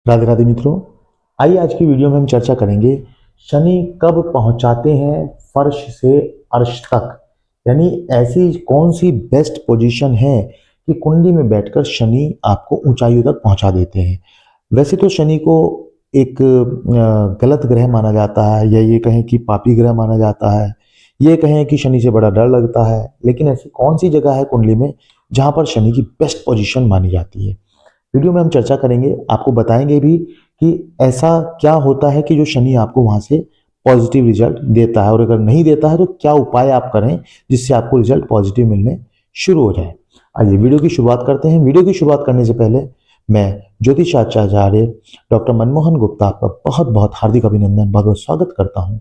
राधे राधे मित्रों। आइए आज की वीडियो में हम चर्चा करेंगे शनि कब पहुंचाते हैं फर्श से अर्श तक। यानी ऐसी कौन सी बेस्ट पोजीशन है कि कुंडली में बैठकर शनि आपको ऊंचाइयों तक पहुंचा देते हैं। वैसे तो शनि को एक गलत ग्रह माना जाता है, या ये कहें कि पापी ग्रह माना जाता है, ये कहें कि शनि से बड़ा डर लगता है। लेकिन ऐसी कौन सी जगह है कुंडली में जहां पर शनि की बेस्ट पोजीशन मानी जाती है, वीडियो में हम चर्चा करेंगे। आपको बताएंगे भी कि ऐसा क्या होता है कि जो शनि आपको वहां से पॉजिटिव रिजल्ट देता है, और अगर नहीं देता है तो क्या उपाय आप करें जिससे आपको रिजल्ट पॉजिटिव मिलने शुरू हो जाए। आइए वीडियो की शुरुआत करते हैं। वीडियो की शुरुआत करने से पहले मैं ज्योतिषाचार्य डॉक्टर मनमोहन गुप्ता आपका बहुत बहुत हार्दिक अभिनंदन, बहुत बहुत स्वागत करता हूं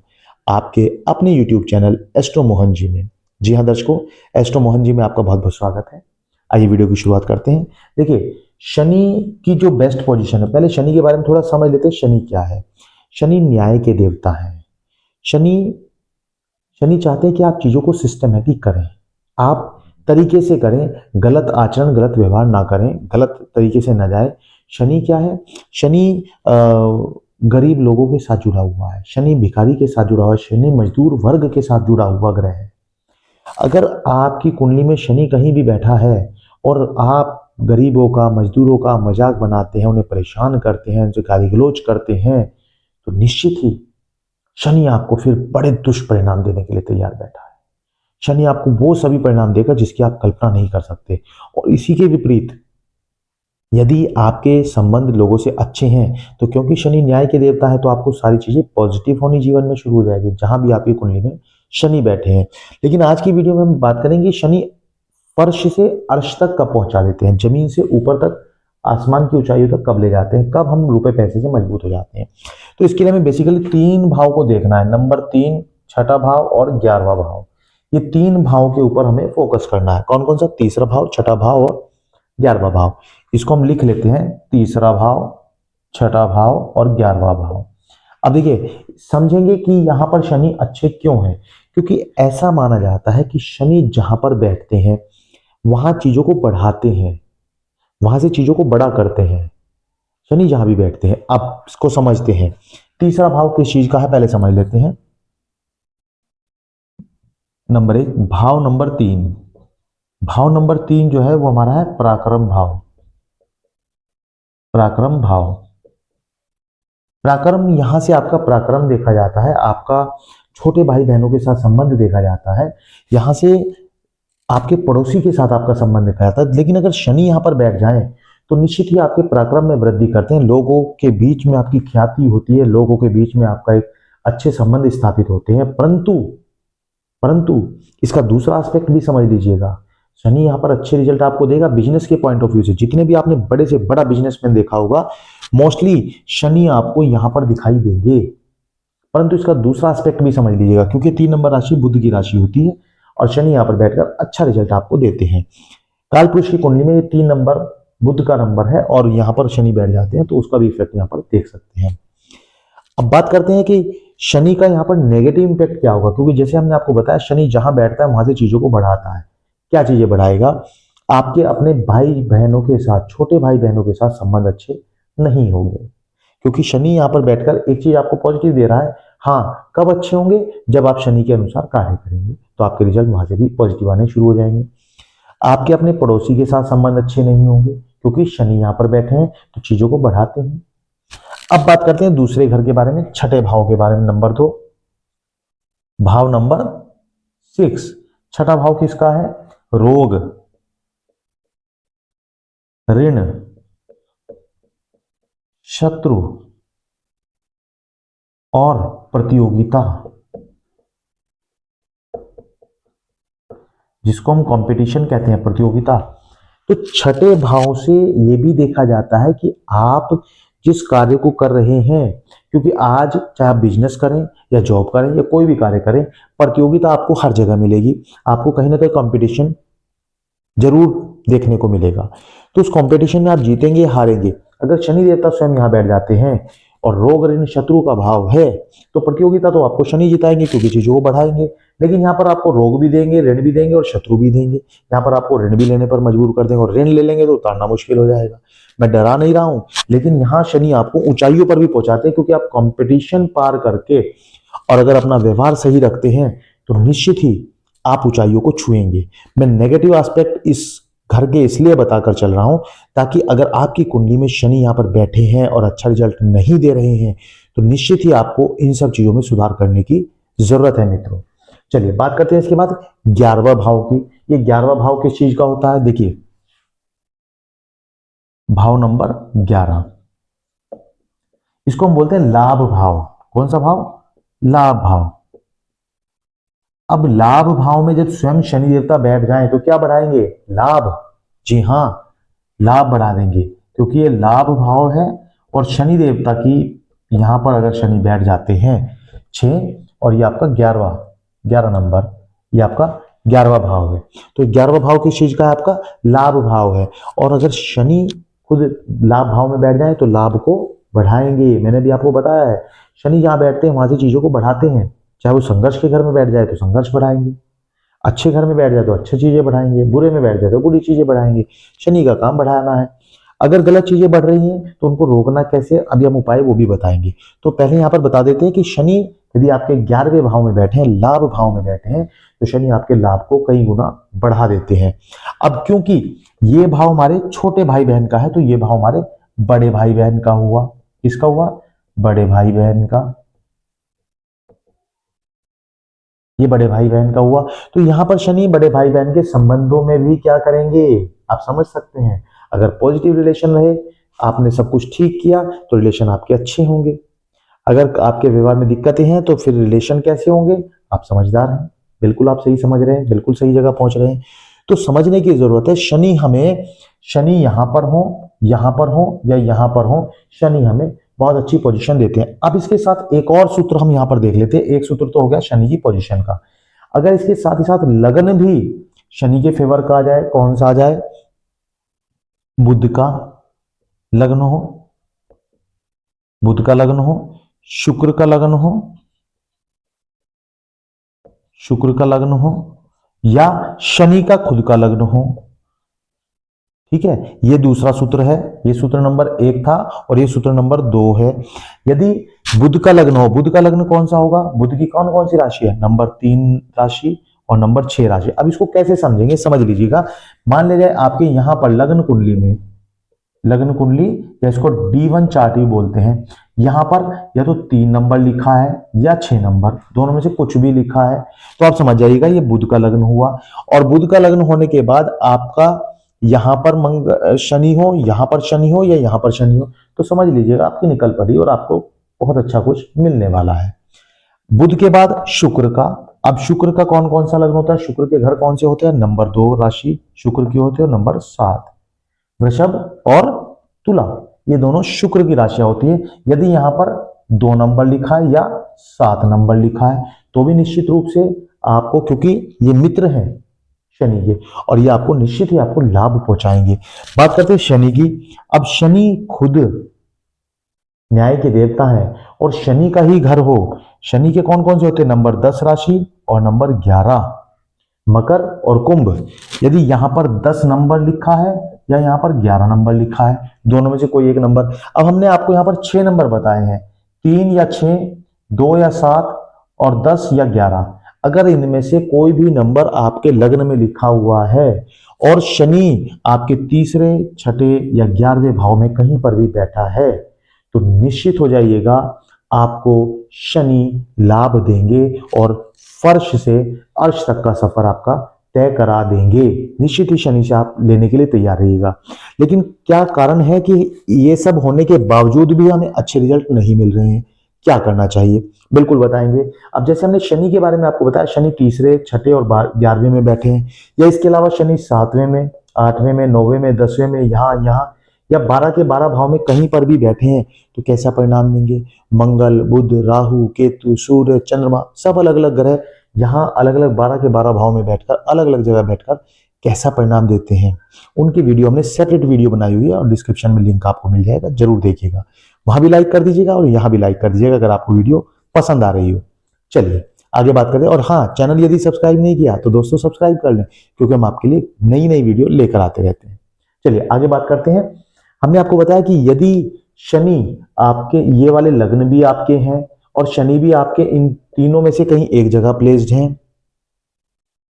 आपके अपने YouTube channel astro Mohan ji में। जी हाँ दर्शकों, एस्ट्रो मोहन जी में आपका बहुत बहुत स्वागत है। आइए वीडियो की शुरुआत करते हैं। देखिए, शनि की जो बेस्ट पोजीशन है, पहले शनि के बारे में थोड़ा समझ लेते हैं। शनि क्या है? शनि न्याय के देवता है। शनि शनि चाहते हैं कि आप चीजों को सिस्टमेटिक करें, आप तरीके से करें, गलत आचरण गलत व्यवहार ना करें, गलत तरीके से ना जाए। शनि क्या है? शनि गरीब लोगों के साथ जुड़ा हुआ है, शनि भिखारी के साथ जुड़ा हुआ है, शनि मजदूर वर्ग के साथ जुड़ा हुआ ग्रह है। अगर आपकी कुंडली में शनि कहीं भी बैठा है और आप गरीबों का, मजदूरों का मजाक बनाते हैं, उन्हें परेशान करते हैं, उनसे गाली गलौज करते हैं, तो निश्चित ही शनि आपको फिर बड़े दुष्परिणाम देने के लिए तैयार बैठा है। शनि आपको वो सभी परिणाम देगा जिसकी आप कल्पना नहीं कर सकते। और इसी के विपरीत यदि आपके संबंध लोगों से अच्छे हैं, तो क्योंकि शनि न्याय के देवता है, तो आपको सारी चीजें पॉजिटिव होनी जीवन में शुरू हो जाएगी जहां भी आपकी कुंडली में शनि बैठे हैं। लेकिन आज की वीडियो में हम बात करेंगे शनि फर्श से अर्श तक कब पहुंचा देते हैं, जमीन से ऊपर तक, आसमान की ऊंचाइयों तक कब ले जाते हैं, कब हम रुपए पैसे से मजबूत हो जाते हैं। तो इसके लिए हमें बेसिकली तीन भाव को देखना है। नंबर 3, छठा भाव और 11वां भाव। ये तीन भाव के ऊपर हमें फोकस करना है। कौन कौन सा? तीसरा भाव, छठा भाव और 11वां भाव। इसको हम लिख लेते हैं, तीसरा भाव, छठा भाव और 11वां भाव। अब देखिए, समझेंगे कि यहां पर शनि अच्छे क्यों हैं। क्योंकि ऐसा माना जाता है कि शनि जहां पर बैठते हैं वहां चीजों को बढ़ाते हैं, वहां से चीजों को बड़ा करते हैं। शनि जहां भी बैठते हैं, अब इसको समझते हैं। तीसरा भाव किस चीज का है पहले समझ लेते हैं। नंबर 1, भाव नंबर 3। भाव नंबर 3 जो है वो हमारा है पराक्रम भाव। पराक्रम भाव, पराक्रम, यहां से आपका पराक्रम देखा जाता है, आपका छोटे भाई बहनों के साथ संबंध देखा जाता है, यहां से आपके पड़ोसी के साथ आपका संबंध देखा जाता है। लेकिन अगर शनि यहां पर बैठ जाए तो निश्चित ही आपके पराक्रम में वृद्धि करते हैं, लोगों के बीच में आपकी ख्याति होती है, लोगों के बीच में आपका एक अच्छे संबंध स्थापित होते हैं। परंतु परंतु इसका दूसरा एस्पेक्ट भी समझ लीजिएगा। शनि यहां पर अच्छे रिजल्ट आपको देगा बिजनेस के पॉइंट ऑफ व्यू से। जितने भी आपने बड़े से बड़ा बिजनेसमैन देखा होगा, मोस्टली शनि आपको यहां पर दिखाई देंगे। परंतु इसका दूसरा एस्पेक्ट भी समझ लीजिएगा, क्योंकि 3 नंबर राशि बुध की राशि होती है और शनि यहां पर बैठकर अच्छा रिजल्ट आपको देते हैं। काल पुरुष की कुंडली में ये 3 नंबर बुध का नंबर है और यहां पर शनि बैठ जाते हैं, तो उसका भी इफेक्ट यहां पर देख सकते हैं। अब बात करते हैं कि शनि का यहां पर नेगेटिव इंपैक्ट क्या होगा, क्योंकि जैसे हमने आपको बताया शनि जहां बैठता है वहां से चीजों को बढ़ाता है। क्या चीजें बढ़ाएगा? आपके अपने भाई बहनों के साथ, छोटे भाई बहनों के साथ संबंध अच्छे नहीं होंगे, क्योंकि शनि यहां पर बैठकर एक चीज आपको पॉजिटिव दे रहा है। हाँ, कब अच्छे होंगे? जब आप शनि के अनुसार कार्य करेंगे तो आपके रिजल्ट वहां से भी पॉजिटिव आने शुरू हो जाएंगे। आपके अपने पड़ोसी के साथ संबंध अच्छे नहीं होंगे, क्योंकि शनि यहां पर बैठे हैं तो चीजों को बढ़ाते हैं। अब बात करते हैं दूसरे घर के बारे में, छठे भाव के बारे में। नंबर 2, भाव नंबर 6। छठा भाव किसका है? रोग, ऋण, शत्रु और प्रतियोगिता, जिसको हम कंपटीशन कहते हैं, प्रतियोगिता। तो छठे भाव से यह भी देखा जाता है कि आप जिस कार्य को कर रहे हैं, क्योंकि आज चाहे आप बिजनेस करें या जॉब करें या कोई भी कार्य करें, प्रतियोगिता आपको हर जगह मिलेगी। आपको कहीं ना कहीं कंपटीशन जरूर देखने को मिलेगा। तो उस कंपटीशन में आप जीतेंगे हारेंगे। अगर शनि देवता स्वयं यहां बैठ जाते हैं और रोग ऋण शत्रु का भाव है, तो प्रतियोगिता तो आपको शनि जिताएंगे क्योंकि चीजों को बढ़ाएंगे। लेकिन यहाँ पर आपको रोग भी देंगे, ऋण भी देंगे और शत्रु भी देंगे। यहाँ पर आपको ऋण भी लेने पर मजबूर कर देंगे और ऋण ले लेंगे तो उतारना मुश्किल हो जाएगा। मैं डरा नहीं रहा हूं, लेकिन यहाँ शनि आपको ऊंचाइयों पर भी पहुंचाते हैं, क्योंकि आप कंपटीशन पार करके और अगर अपना व्यवहार सही रखते हैं तो निश्चित ही आप ऊंचाइयों को छुएंगे। मैं नेगेटिव एस्पेक्ट इस घर के इसलिए बताकर चल रहा हूं ताकि अगर आपकी कुंडली में शनि यहाँ पर बैठे हैं और अच्छा रिजल्ट नहीं दे रहे हैं तो निश्चित ही आपको इन सब चीजों में सुधार करने की जरूरत है मित्रों। चलिए बात करते हैं इसके बाद 11वां भाव की। ये 11वां भाव किस चीज का होता है? देखिए, भाव नंबर 11, इसको हम बोलते हैं लाभ भाव। कौन सा भाव? लाभ भाव। अब लाभ भाव में जब स्वयं शनि देवता बैठ जाएं तो क्या बढ़ाएंगे? लाभ। जी हां, लाभ बढ़ा देंगे, क्योंकि ये लाभ भाव है और शनि देवता की यहां पर अगर शनि बैठ जाते हैं 6 और ये आपका 11 नंबर, ये आपका 11वां भाव है। तो 11वां भाव किस चीज का है? आपका लाभ भाव है। और अगर शनि खुद लाभ भाव में बैठ जाए तो लाभ को बढ़ाएंगे। मैंने भी आपको बताया है, शनि जहां बैठते हैं वहां से चीजों को बढ़ाते हैं। चाहे वो संघर्ष के घर में बैठ जाए तो संघर्ष बढ़ाएंगे, अच्छे घर में बैठ जाए तो अच्छी चीजें बढ़ाएंगे, बुरे में बैठ जाए तो बुरी चीजें बढ़ाएंगे। शनि का काम बढ़ाना है। अगर गलत चीजें बढ़ रही हैं तो उनको रोकना कैसे, अभी हम उपाय वो भी बताएंगे। तो पहले यहाँ पर बता देते हैं कि शनि यदि आपके 11वें भाव में बैठे हैं, लाभ भाव में बैठे हैं, तो शनि आपके लाभ को कई गुना बढ़ा देते हैं। अब क्योंकि ये भाव हमारे छोटे भाई बहन का है तो ये भाव हमारे बड़े भाई बहन का हुआ। किसका हुआ? बड़े भाई बहन का। ये बड़े भाई बहन का हुआ। तो यहां पर शनि बड़े भाई बहन के संबंधों में भी क्या करेंगे, आप समझ सकते हैं। अगर पॉजिटिव रिलेशन रहे, आपने सब कुछ ठीक किया तो रिलेशन आपके अच्छे होंगे। अगर आपके व्यवहार में दिक्कतें हैं तो फिर रिलेशन कैसे होंगे? आप समझदार हैं, बिल्कुल आप सही समझ रहे हैं, बिल्कुल सही जगह पहुंच रहे हैं। तो समझने की जरूरत है। शनि यहां पर हो, यहां पर हो या यहां पर हो, शनि हमें बहुत अच्छी पोजीशन देते हैं। अब इसके साथ एक और सूत्र हम यहां पर देख लेते हैं। एक सूत्र तो हो गया शनि की पोजीशन का। अगर इसके साथ ही साथ लगन भी शनि के फेवर का आ जाए, कौन सा आ जाए? बुध का लग्न हो, बुध का लग्न हो, शुक्र का लग्न हो, शुक्र का लग्न हो, या शनि का खुद का लग्न हो। ठीक है, ये दूसरा सूत्र है। ये सूत्र नंबर 1 था और ये सूत्र नंबर 2 है। यदि बुध का लग्न हो, बुध का लग्न कौन सा होगा? बुध की कौन कौन सी राशि है? नंबर 3 राशि और नंबर 6 राशि। अब इसको कैसे समझेंगे, समझ लीजिएगा। मान लीजिए आपके यहां पर लग्न कुंडली में, लग्न कुंडली या इसको D1 चार्ट भी बोलते हैं, यहां पर या तो 3 नंबर लिखा है या 6 नंबर, दोनों में से कुछ भी लिखा है तो आप समझ जाइएगा ये बुध का लग्न हुआ। और बुध का लग्न होने के बाद आपका यहां पर शनि हो, यहां पर शनि हो या यहां पर शनि हो, तो समझ लीजिएगा आपकी निकल पड़ी और आपको बहुत अच्छा कुछ मिलने वाला है। बुध के बाद शुक्र का। अब शुक्र का कौन कौन सा लग्न होता है? शुक्र के घर कौन से होते हैं? नंबर 2 राशि शुक्र की होती है और नंबर 7 वृषभ और तुला, ये दोनों शुक्र की राशियां होती है। यदि यहां पर 2 नंबर लिखा है या 7 नंबर लिखा है तो भी निश्चित रूप से आपको, क्योंकि ये मित्र हैं शनि के और ये आपको निश्चित ही आपको लाभ पहुंचाएंगे। बात करते हैं शनि की। अब शनि खुद न्याय के देवता है और शनि का ही घर हो। शनि के कौन कौन से होते हैं? नंबर 10 राशि और नंबर 11 मकर और कुंभ। यदि यहां पर 10 नंबर लिखा है या यहां पर 11 नंबर लिखा है, दोनों में से कोई एक नंबर। अब हमने आपको यहां पर 6 नंबर बताए हैं, 3 या 6, 2 या 7 और 10 या 11। अगर इनमें से कोई भी नंबर आपके लग्न में लिखा हुआ है और शनि आपके तीसरे, छठे या 11वें भाव में कहीं पर भी बैठा है तो निश्चित हो जाइएगा आपको शनि लाभ देंगे और फर्श से अर्श तक का सफर आपका तय करा देंगे। निश्चित ही शनि से आप लेने के लिए तैयार रहिएगा। लेकिन क्या कारण है कि ये सब होने के बावजूद भी हमें अच्छे रिजल्ट नहीं मिल रहे हैं? क्या करना चाहिए, बिल्कुल बताएंगे। अब जैसे हमने शनि के बारे में आपको बताया, शनि तीसरे, छठे और 11वें में बैठे हैं, या इसके अलावा शनि 7वें में, 8वें में, 9वें में, 10वें में, यहाँ या 12 के 12 भाव में कहीं पर भी बैठे हैं तो कैसा परिणाम देंगे? मंगल, बुध, राहु, केतु, सूर्य, चंद्रमा, सब अलग अलग ग्रह यहाँ अलग अलग 12 के 12 भाव में बैठकर, अलग अलग जगह बैठकर कैसा परिणाम देते हैं, उनकी वीडियो हमने सेपरेट वीडियो बनाई हुई है और डिस्क्रिप्शन में लिंक आपको मिल जाएगा, जरूर देखिएगा। वहां भी लाइक कर दीजिएगा और यहाँ भी लाइक कर दीजिएगा अगर आपको वीडियो पसंद आ रही हो। चलिए आगे बात करते हैं। और हाँ, चैनल यदि सब्सक्राइब नहीं किया तो दोस्तों सब्सक्राइब कर लें, क्योंकि हम आपके लिए नई नई वीडियो लेकर आते रहते हैं। चलिए आगे बात करते हैं। हमने आपको बताया कि यदि शनि आपके, ये वाले लग्न भी आपके हैं और शनि भी आपके इन तीनों में से कहीं एक जगह प्लेस्ड हैं,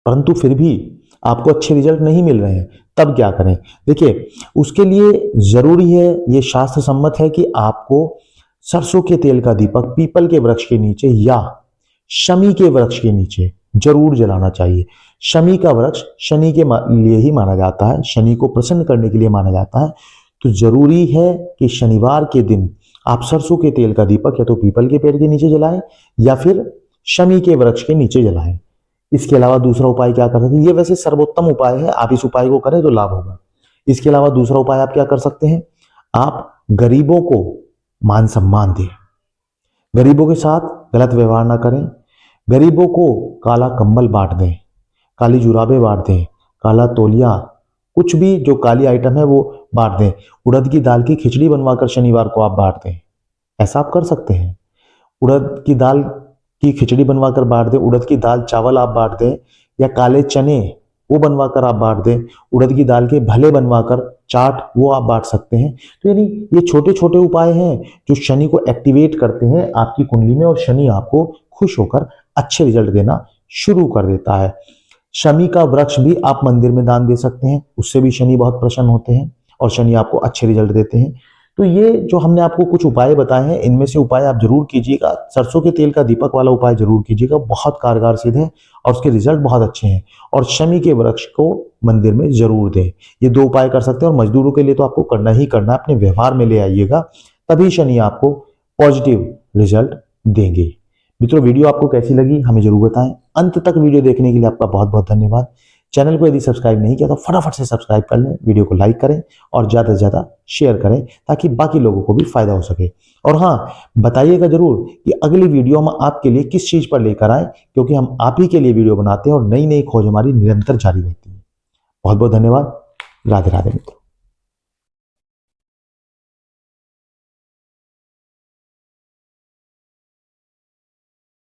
परंतु फिर भी आपको अच्छे रिजल्ट नहीं मिल रहे हैं, तब क्या करें? देखिए, उसके लिए जरूरी है, ये शास्त्र सम्मत है कि आपको सरसों के तेल का दीपक पीपल के वृक्ष के नीचे या शमी के वृक्ष के नीचे जरूर जलाना चाहिए। शमी का वृक्ष शनि के लिए ही माना जाता है, शनि को प्रसन्न करने के लिए माना जाता है। तो जरूरी है कि शनिवार के दिन आप सरसों के तेल का दीपक या तो पीपल के पेड़ के नीचे जलाएं या फिर शमी के वृक्ष के नीचे जलाएं। इसके अलावा दूसरा उपाय क्या कर सकते हैं? ये वैसे सर्वोत्तम उपाय है, आप इस उपाय को करें तो लाभ होगा। इसके अलावा दूसरा उपाय आप क्या कर सकते हैं? आप गरीबों को मान सम्मान दें, गरीबों के साथ गलत व्यवहार ना करें, गरीबों को काला कंबल बांट दें, काली जुराबे बांट दें, काला तौलिया, कुछ भी जो काली आइटम है वो बांट दें। उड़द की दाल की खिचड़ी बनवाकर शनिवार को आप बांट दें, ऐसा आप कर सकते हैं। उड़द की दाल की खिचड़ी बनवाकर बांट दें, उड़द की दाल चावल आप बांट दें, या काले चने वो बनवाकर आप बांट दें, उड़द की दाल के भले बनवाकर चाट वो आप बांट सकते हैं। तो यानी ये छोटे छोटे उपाय हैं जो शनि को एक्टिवेट करते हैं आपकी कुंडली में, और शनि आपको खुश होकर अच्छे रिजल्ट देना शुरू कर देता है। शमी का वृक्ष भी आप मंदिर में दान दे सकते हैं, उससे भी शनि बहुत प्रसन्न होते हैं और शनि आपको अच्छे रिजल्ट देते हैं। तो ये जो हमने आपको कुछ उपाय बताए हैं, इनमें से उपाय आप जरूर कीजिएगा। सरसों के तेल का दीपक वाला उपाय जरूर कीजिएगा, बहुत कारगर सिद्ध है और उसके रिजल्ट बहुत अच्छे हैं। और शमी के वृक्ष को मंदिर में जरूर दें, ये दो उपाय कर सकते हैं। और मजदूरों के लिए तो आपको करना ही करना है, अपने व्यवहार में ले आइएगा, तभी शनि आपको पॉजिटिव रिजल्ट देंगे। मित्रों, वीडियो आपको कैसी लगी हमें जरूर बताएं। अंत तक वीडियो देखने के लिए आपका बहुत बहुत धन्यवाद। चैनल को यदि सब्सक्राइब नहीं किया तो फटाफट से सब्सक्राइब कर लें, वीडियो को लाइक करें और ज़्यादा से ज़्यादा शेयर करें ताकि बाकी लोगों को भी फायदा हो सके। और हाँ, बताइएगा जरूर कि अगली वीडियो हम आपके लिए किस चीज़ पर लेकर आए, क्योंकि हम आप ही के लिए वीडियो बनाते हैं और नई नई खोज हमारी निरंतर जारी रहती है। बहुत बहुत धन्यवाद। राधे राधे मित्रों।